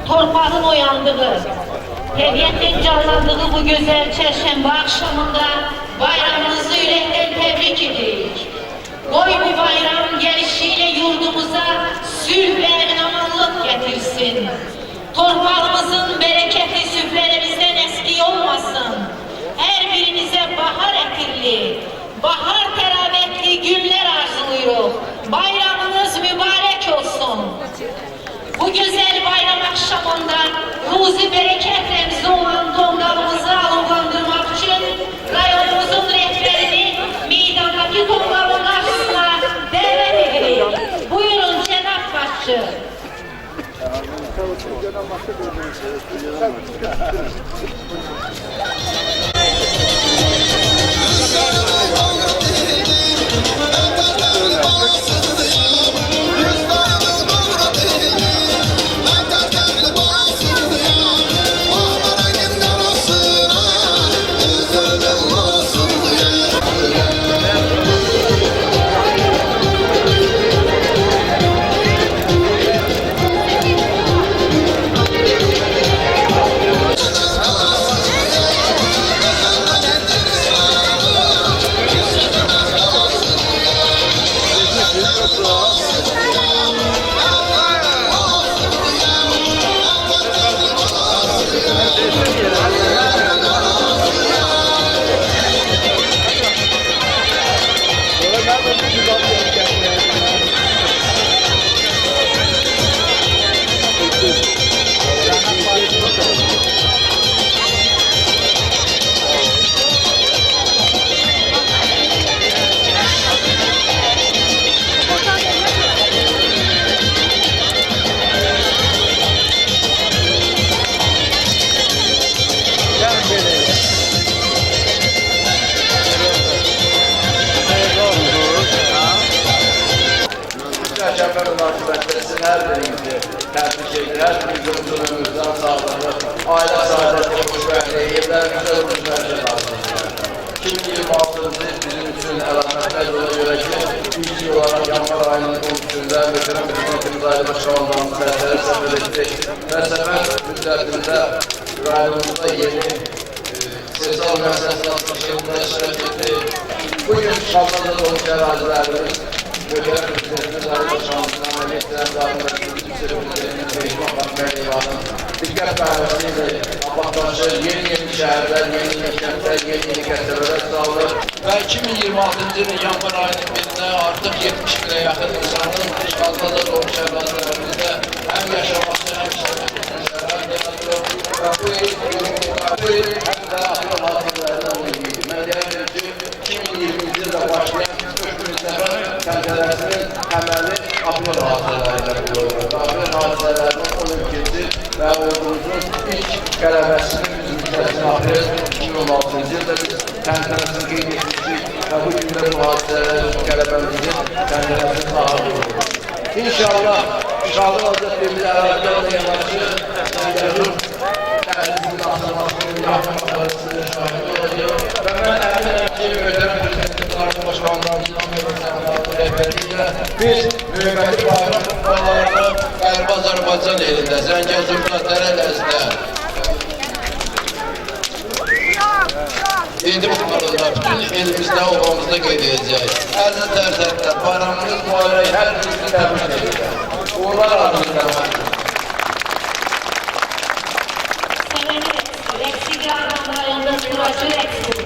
torpağın oyandığı, tabiatın canlandığı bu güzel çarşamba akşamında bayramınızı yürekten tebrik edirik. Qoy bu bayram gelişiyle yurdumuza sülh ve eminamanlık getirsin. Torpağımızın bereketi süfrelerimizden eski olmasın. Her birinize bahar etirli, bahar teravetli günler arzuluyoruz. Bayramınız mübarek olsun. Bu güzel bayram akşamında ruzi bereket remzi olan tongalımızı alovlandırmak için rayonumuzun rehberini meydandaki tongalın karşısına davet ediyoruz. Buyurun Cenab Başçı. Her birimizi tebrik eder, her birimizin ömrümüzden sağlıklı, aile saadeti, xoşbəxtliyi, evlərimizdə rüzgârlı lazımdır. 2026 bizim üçün əlamətlər yola görə ki, ilk olarak yanvar ayının 13-də Möhtərəm Prezidentimiz Ailə Başkanlığımız sərləri səfər etdik və səfər müddətində rayonumuzda yeni sezon məsələsində açılışında iştirak etdik. Bugün Şalsada olmuş ərazilərimiz Möhtərəm Prezidentimiz Ailə Başkanlığımızdan diqqət dairəsiyle abadlaşır, yeni şəhərlər, yeni kəndlər, yeni qəsəbələr sağlar və 2026-cı ilin yanvar ayının birində artıq 70 minə yaxın insanın Şalsada olmuş ərazilərimizdə həm yaşaması, həm işləməsi və bu il həm də axır hadisələrdən oluydu. Mən deyəm ki, 2020-ci ildə başlayan köşkün səfər təntələrsinin təməli Aprel hadisələrində qurulur. Aprel hadisələrinin 12-ci və ordumuzun ilk qələbəsinin müddətini Aprel 2016-cı ildə biz təntələsini qeyd etmişdik və bu gündə bu hadisələrin qələbəmizin təntələsini sahib oluruz. İnşallah Şalın Hazretlerimiz ərazilərlə yanaşı Səngəzur dəhlizinin açılmasının yaxınlıqlarının şahidi olacaq və mən əminəm ki, Möhtərəm Prezidentimiz Ailə Başkanlığımızın rəhbərliyi biz növbəti bayram kutmalarını Qərbi Azərbaycan elində, Zəngəzurda, Dərələzdə indi bu konuda bütün elimizdə, obamızda qeyd edəcək. Əziz dərsəklər, bayramınız mübarək, hər birisi təbrik edəcək. Uğurlar adını Seveni Reksik Armanlarında Sıracı Reksik.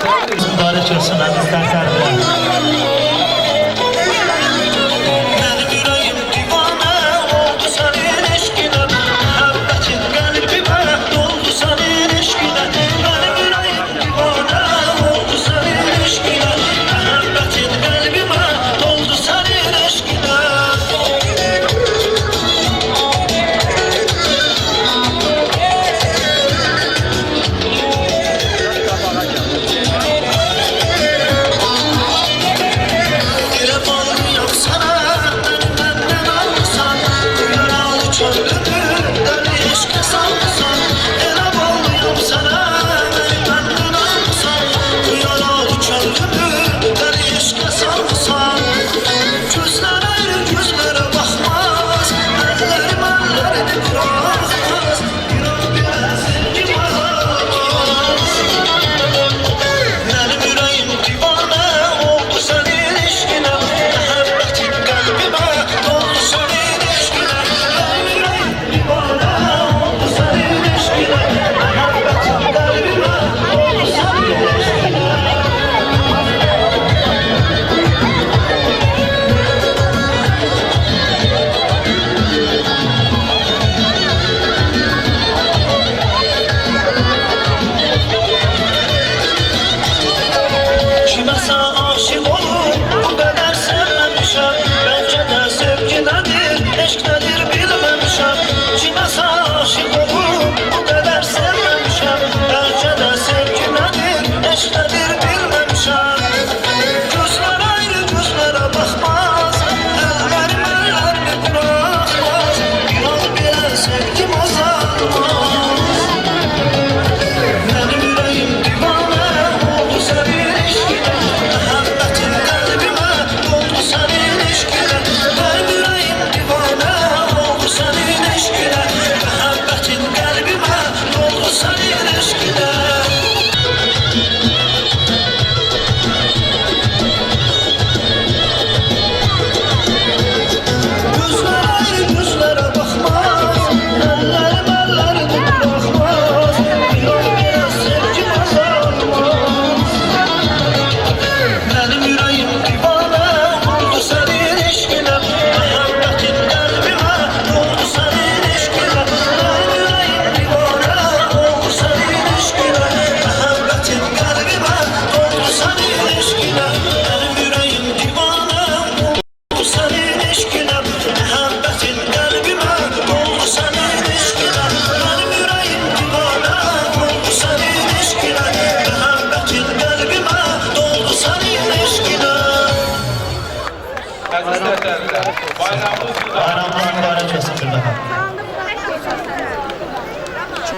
Mübarək olsun, əzizlər tərbiyə.